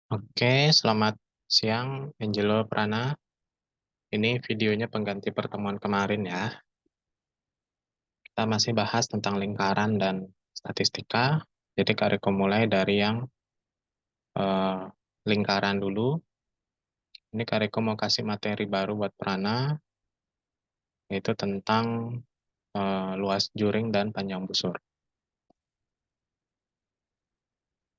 Oke, selamat siang Angelo Prana. Ini videonya pengganti pertemuan kemarin ya. Kita masih bahas tentang lingkaran dan statistika. Jadi Kariko mulai dari yang eh, lingkaran dulu. Ini Kariko mau kasih materi baru buat Prana, yaitu tentang luas juring dan panjang busur.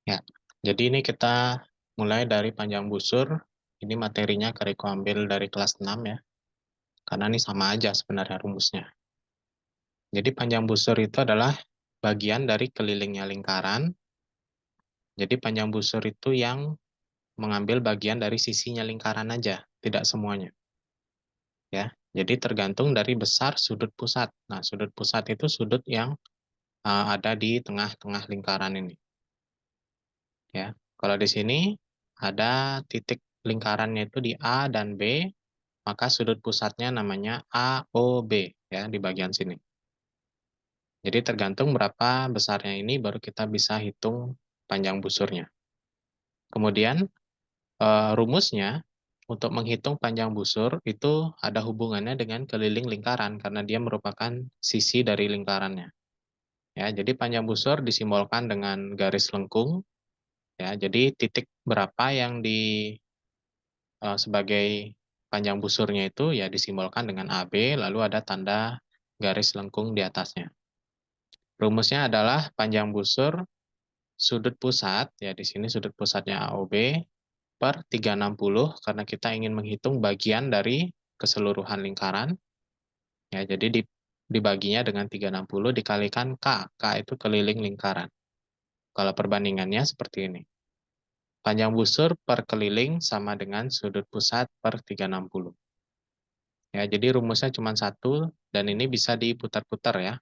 Ya, jadi ini kita mulai dari panjang busur. Ini materinya Kariko ambil dari kelas 6 ya. Karena ini sama aja sebenarnya rumusnya. Jadi panjang busur itu adalah bagian dari kelilingnya lingkaran. Jadi panjang busur itu yang mengambil bagian dari sisinya lingkaran aja, tidak semuanya. Ya, jadi tergantung dari besar sudut pusat. Nah, sudut pusat itu sudut yang ada di tengah-tengah lingkaran ini. Ya, kalau di sini ada titik lingkarannya itu di A dan B, maka sudut pusatnya namanya AOB ya di bagian sini. Jadi tergantung berapa besarnya ini baru kita bisa hitung panjang busurnya. Kemudian rumusnya untuk menghitung panjang busur itu ada hubungannya dengan keliling lingkaran karena dia merupakan sisi dari lingkarannya. Ya, jadi panjang busur disimbolkan dengan garis lengkung. Ya, jadi titik berapa yang sebagai panjang busurnya itu ya disimbolkan dengan AB, lalu ada tanda garis lengkung di atasnya. Rumusnya adalah panjang busur sudut pusat, ya di sini sudut pusatnya AOB, per 360 karena kita ingin menghitung bagian dari keseluruhan lingkaran. Ya, jadi dibaginya dengan 360 dikalikan K. K itu keliling lingkaran. Kalau perbandingannya seperti ini. Panjang busur per keliling sama dengan sudut pusat per 360. Ya, jadi rumusnya cuma satu dan ini bisa diputar-putar ya.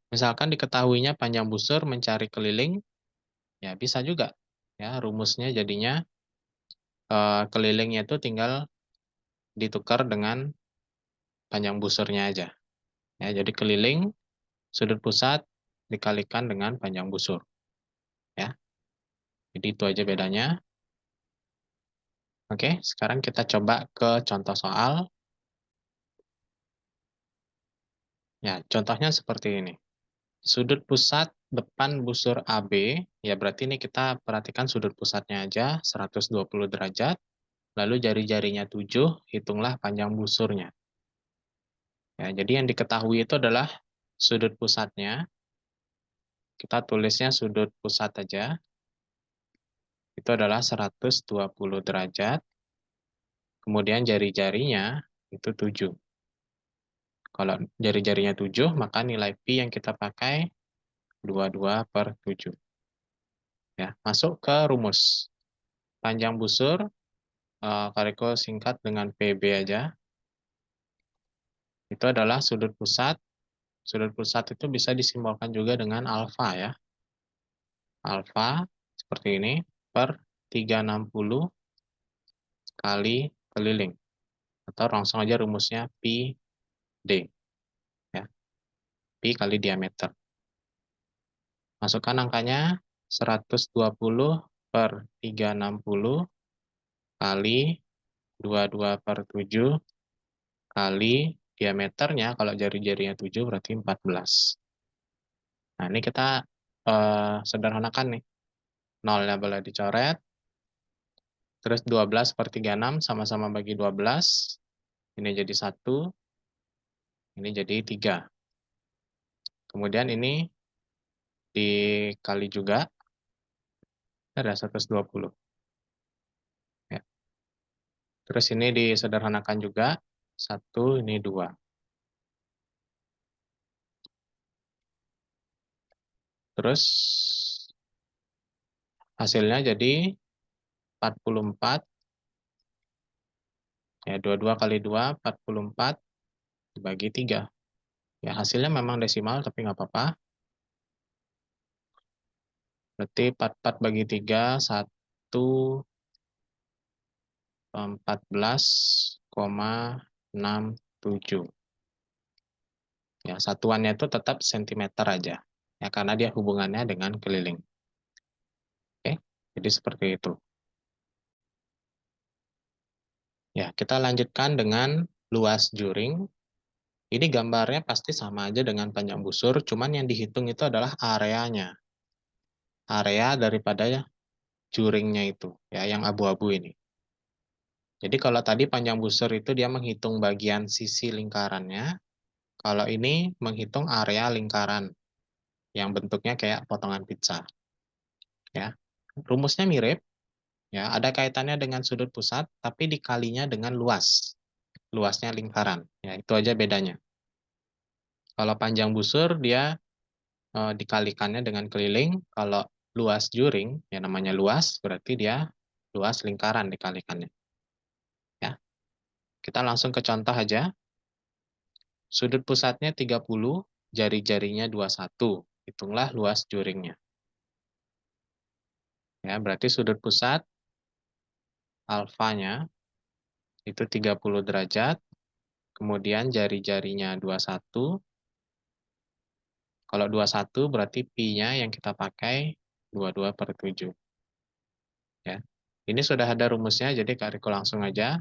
Misalkan diketahuinya panjang busur mencari keliling, ya bisa juga. Ya, rumusnya jadinya kelilingnya itu tinggal ditukar dengan panjang busurnya aja. Ya, jadi keliling sudut pusat dikalikan dengan panjang busur. Ya, jadi itu aja bedanya. Oke, sekarang kita coba ke contoh soal. Ya, contohnya seperti ini. Sudut pusat depan busur AB, ya berarti ini kita perhatikan sudut pusatnya aja, 120 derajat. Lalu jari-jarinya 7, hitunglah panjang busurnya. Ya, jadi yang diketahui itu adalah sudut pusatnya. Kita tulisnya sudut pusat aja. Itu adalah 120 derajat. Kemudian jari-jarinya itu 7. Kalau jari-jarinya 7, maka nilai Pi yang kita pakai 22/7. Ya, masuk ke rumus. Panjang busur, Kariko singkat dengan PB aja. Itu adalah sudut pusat. Sudut pusat itu bisa disimbolkan juga dengan alfa ya. Alfa seperti ini per 360 kali keliling. Atau langsung aja rumusnya Pi D. Ya, Pi kali diameter. Masukkan angkanya 120 per 360 kali 22/7 kali diameternya, kalau jari-jarinya 7 berarti 14. Nah, ini kita sederhanakan nih. Nolnya boleh dicoret. Terus 12/36 sama-sama bagi 12. Ini jadi 1, ini jadi 3. Kemudian ini dikali juga, ada 120. Ya. Terus ini disederhanakan juga, 1, ini 2. Terus hasilnya jadi 44. Ya, 22 kali 2, 44 dibagi 3. Ya, hasilnya memang desimal, tapi nggak apa-apa. Berarti 44 bagi 3, 114,67. Ya, satuannya itu tetap sentimeter aja. Ya, karena dia hubungannya dengan keliling. Oke, Jadi seperti itu. Ya, kita lanjutkan dengan luas juring. Ini gambarnya pasti sama aja dengan panjang busur, cuman yang dihitung itu adalah areanya. Area daripada juringnya itu, ya, yang abu-abu ini. Jadi kalau tadi panjang busur itu dia menghitung bagian sisi lingkarannya, kalau ini menghitung area lingkaran yang bentuknya kayak potongan pizza. Ya, rumusnya mirip, ya, ada kaitannya dengan sudut pusat, tapi dikalinya dengan luasnya lingkaran. Ya, itu aja bedanya. Kalau panjang busur dia dikalikannya dengan keliling, kalau luas juring, ya namanya luas, berarti dia luas lingkaran dikalikannya. Ya, kita langsung ke contoh aja. Sudut pusatnya 30, jari-jarinya 21. Hitunglah luas juringnya. Ya, berarti sudut pusat alfanya itu 30 derajat, kemudian jari-jarinya 21. Kalau 21 berarti pi-nya yang kita pakai 22/7. Ya. Ini sudah ada rumusnya, jadi Kak Riko langsung aja.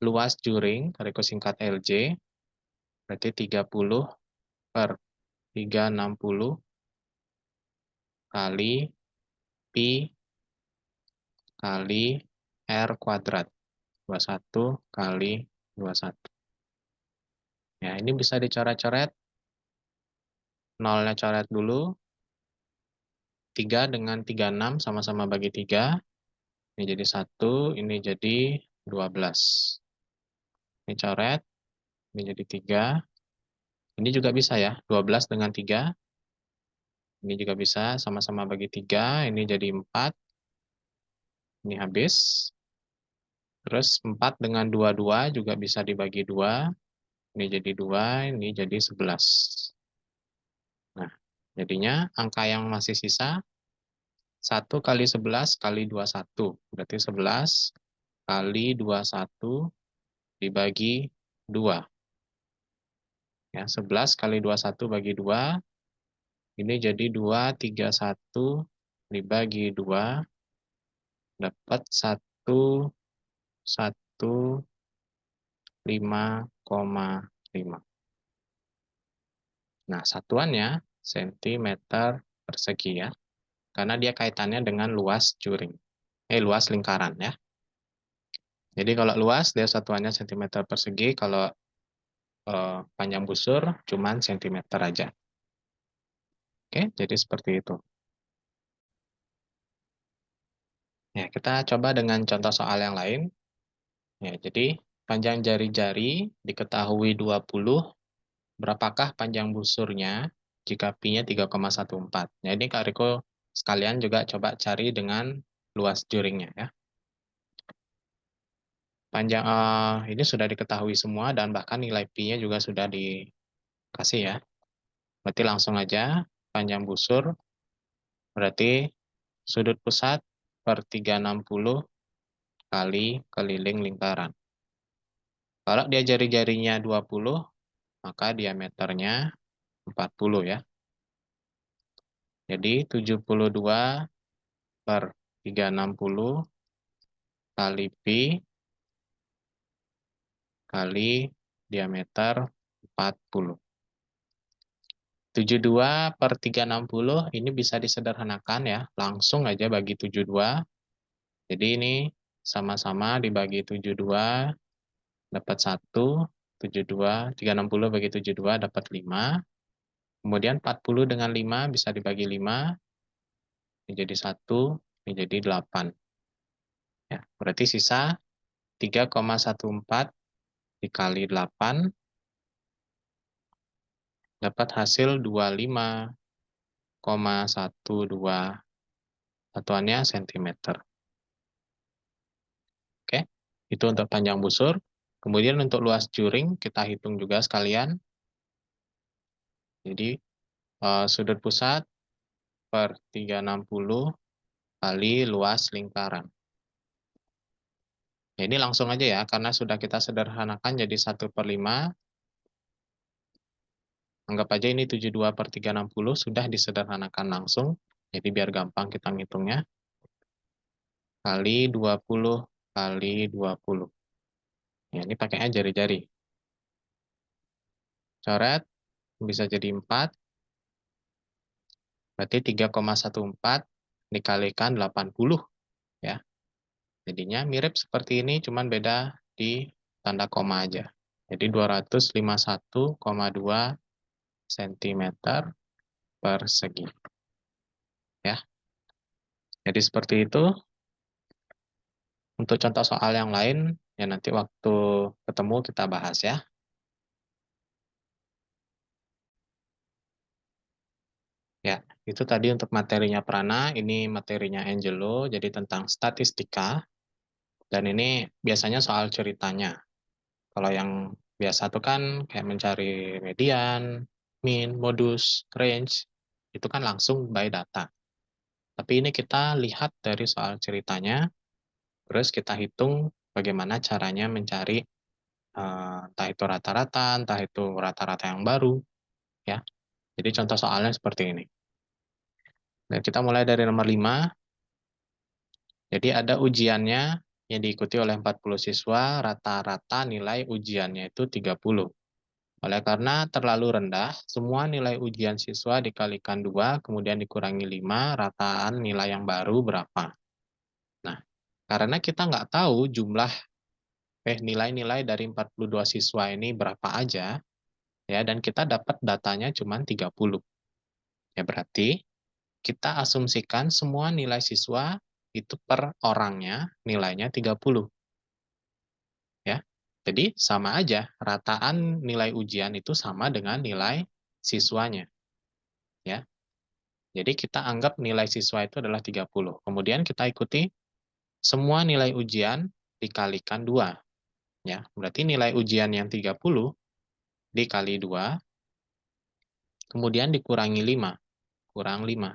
Luas juring, Kak Riko singkat LJ, berarti 30/360 kali pi kali R kuadrat. 21 kali 21. Ya, ini bisa dicoret-coret. Nolnya coret dulu. 3 dengan 36 sama-sama bagi 3. Ini jadi 1, ini jadi 12. Ini coret, ini jadi 3. Ini juga bisa ya, 12 dengan 3. Ini juga bisa sama-sama bagi 3. Ini jadi 4. Ini habis. Terus 4 dengan 22 juga bisa dibagi 2. Ini jadi 2, ini jadi 11. Nah, jadinya angka yang masih sisa 1 kali 11 kali 21. Berarti 11 kali 21 dibagi 2. Ya, 11 kali 21 bagi 2. Ini jadi 231 dibagi 2. Dapat 115,5. Nah, satuannya sentimeter persegi ya. Karena dia kaitannya dengan luas juring. Luas lingkaran ya. Jadi kalau luas dia satuannya sentimeter persegi, kalau panjang busur cuman sentimeter aja. Oke, jadi seperti itu. Ya, kita coba dengan contoh soal yang lain. Ya, jadi panjang jari-jari diketahui 20, berapakah panjang busurnya jika pi-nya 3,14? Jadi Kak Riko sekalian juga coba cari dengan luas juringnya ya. Panjang ini sudah diketahui semua dan bahkan nilai pi-nya juga sudah dikasih ya. Berarti langsung aja panjang busur berarti sudut pusat per 360 kali keliling lingkaran. Kalau dia jari-jarinya 20, maka diameternya 40 ya. Jadi 72/360 kali pi kali diameter 40. 72/360 ini bisa disederhanakan ya, langsung aja bagi 72. Jadi ini sama-sama dibagi 72 dapat 1, 72, 360 bagi 72 dapat 5. Kemudian 40 dengan 5 bisa dibagi 5, ini jadi 1, ini jadi 8. Ya, berarti sisa 3,14 dikali 8 dapat hasil 25,12. Satuannya sentimeter. Oke, itu untuk panjang busur. Kemudian untuk luas juring kita hitung juga sekalian. Jadi sudut pusat per 360 kali luas lingkaran. Ya, ini langsung aja ya, karena sudah kita sederhanakan jadi 1/5. Anggap aja ini 72/360 sudah disederhanakan langsung. Jadi biar gampang kita ngitungnya. kali 20 kali 20. Ya, ini pakainya jari-jari. Coret, bisa jadi 4. Berarti 3,14 dikalikan 80. Ya. Jadinya mirip seperti ini, cuman beda di tanda koma aja. Jadi 251,2 cm persegi. Ya. Jadi seperti itu. Untuk contoh soal yang lain, ya nanti waktu ketemu kita bahas ya. Ya, itu tadi untuk materinya Prana, ini materinya Angelo, jadi tentang statistika. Dan ini biasanya soal ceritanya. Kalau yang biasa tuh kan kayak mencari median, mean, modus, range, itu kan langsung by data. Tapi ini kita lihat dari soal ceritanya, terus kita hitung bagaimana caranya mencari entah itu rata-rata, entah itu rata-rata yang baru, ya. Jadi contoh soalnya seperti ini. Dan kita mulai dari nomor 5. Jadi ada ujiannya yang diikuti oleh 40 siswa, rata-rata nilai ujiannya itu 30. Oleh karena terlalu rendah, semua nilai ujian siswa dikalikan 2, kemudian dikurangi 5, rataan nilai yang baru berapa. Nah, karena kita nggak tahu jumlah nilai-nilai dari 42 siswa ini berapa aja, ya, dan kita dapat datanya cuma 30. Ya berarti kita asumsikan semua nilai siswa itu per orangnya nilainya 30. Ya. Jadi sama aja, rataan nilai ujian itu sama dengan nilai siswanya. Ya. Jadi kita anggap nilai siswa itu adalah 30. Kemudian kita ikuti semua nilai ujian dikalikan 2. Ya. Berarti nilai ujian yang 30 dikali 2, kemudian dikurangi 5. Kurang 5.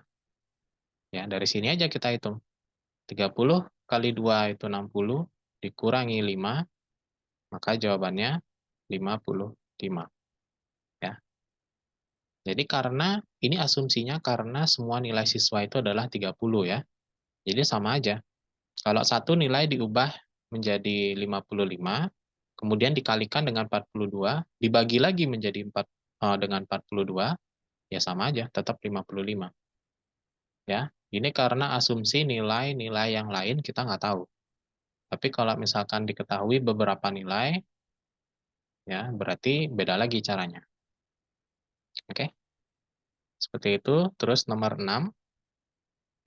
Ya, dari sini aja kita hitung. 30 kali 2 itu 60, dikurangi 5, maka jawabannya 55. Ya. Jadi karena ini asumsinya karena semua nilai siswa itu adalah 30 ya. Jadi sama aja. Kalau satu nilai diubah menjadi 55, kemudian dikalikan dengan 42, dibagi lagi menjadi dengan 42, ya sama aja, tetap 55. Ya, ini karena asumsi nilai-nilai yang lain kita nggak tahu. Tapi kalau misalkan diketahui beberapa nilai, ya berarti beda lagi caranya. Oke, seperti itu. Terus nomor 6.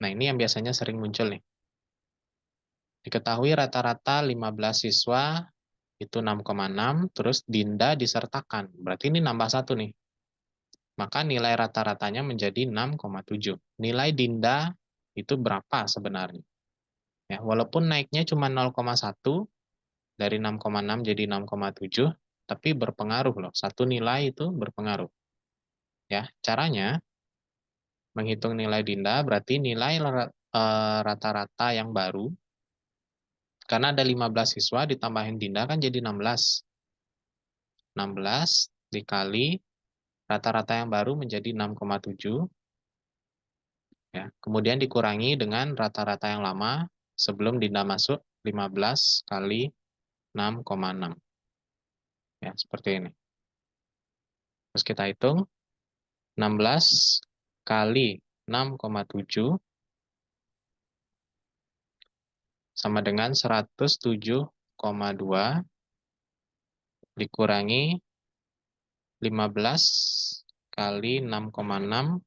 Nah, ini yang biasanya sering muncul nih. Diketahui rata-rata 15 siswa itu 6,6, terus Dinda disertakan. Berarti ini nambah satu nih. Maka nilai rata-ratanya menjadi 6,7. Nilai Dinda itu berapa sebenarnya? Ya, walaupun naiknya cuma 0,1, dari 6,6 jadi 6,7, tapi berpengaruh loh. Satu nilai itu berpengaruh. Ya, caranya menghitung nilai Dinda berarti nilai rata-rata yang baru, karena ada 15 siswa ditambahin Dinda kan jadi 16. 16 dikali rata-rata yang baru menjadi 6,7. Ya. Kemudian dikurangi dengan rata-rata yang lama sebelum Dinda masuk, 15 kali 6,6. Ya, seperti ini. Terus kita hitung 16 kali 6,7 sama dengan 107,2 dikurangi 15 kali 6,6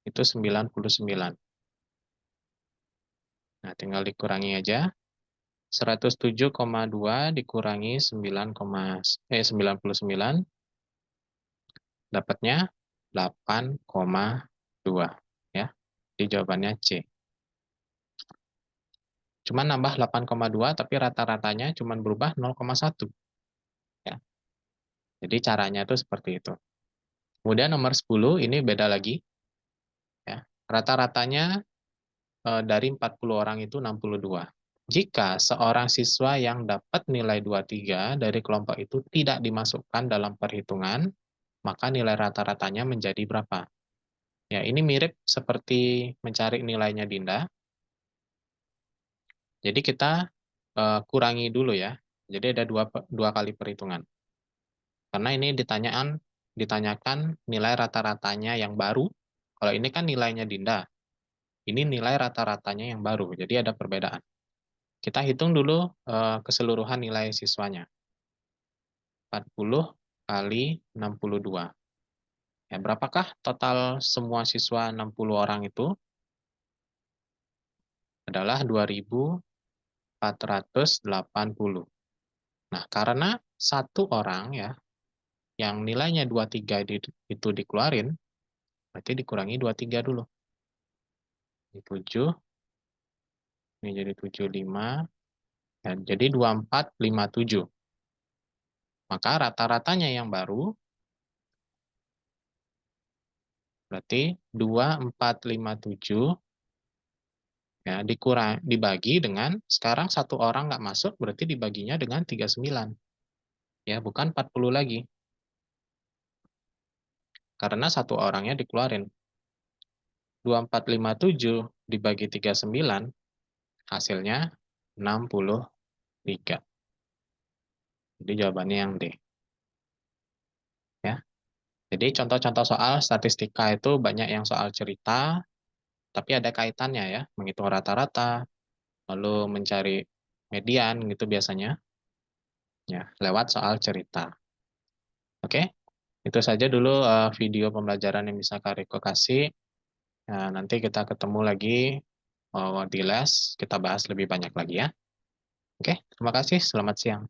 itu 99. Nah, tinggal dikurangi aja. 107,2 dikurangi 99, dapatnya 8,2. Ya. Jadi jawabannya C. Cuma nambah 8,2 tapi rata-ratanya cuma berubah 0,1. Ya. Jadi caranya itu seperti itu. Kemudian nomor 10 ini beda lagi. Ya. Rata-ratanya dari 40 orang itu 62. Jika seorang siswa yang dapat nilai 23 dari kelompok itu tidak dimasukkan dalam perhitungan, maka nilai rata-ratanya menjadi berapa? Ya, ini mirip seperti mencari nilainya Dinda. Jadi kita kurangi dulu ya. Jadi ada dua kali perhitungan. Karena ini ditanyakan nilai rata-ratanya yang baru. Kalau ini kan nilainya Dinda. Ini nilai rata-ratanya yang baru. Jadi ada perbedaan. Kita hitung dulu keseluruhan nilai siswanya. 40 kali 62. Ya, berapakah total semua siswa 60 orang itu? Adalah 2.480. Nah, karena satu orang ya, yang nilainya 23 itu dikeluarin, berarti dikurangi 23 dulu. Ini 7, ini jadi 75, dan jadi 2457. Maka rata-ratanya yang baru berarti 2457 ya dibagi dengan sekarang satu orang nggak masuk berarti dibaginya dengan 39. Ya, bukan 40 lagi. Karena satu orangnya dikeluarin. 2457 dibagi 39 hasilnya 63. Jadi jawabannya yang D. Ya. Jadi contoh-contoh soal statistika itu banyak yang soal cerita, tapi ada kaitannya ya, menghitung rata-rata, lalu mencari median gitu biasanya, ya lewat soal cerita. Oke, itu saja dulu video pembelajaran yang bisa Kak Riko kasih. Nah, nanti kita ketemu lagi di les, kita bahas lebih banyak lagi ya. Oke, terima kasih, selamat siang.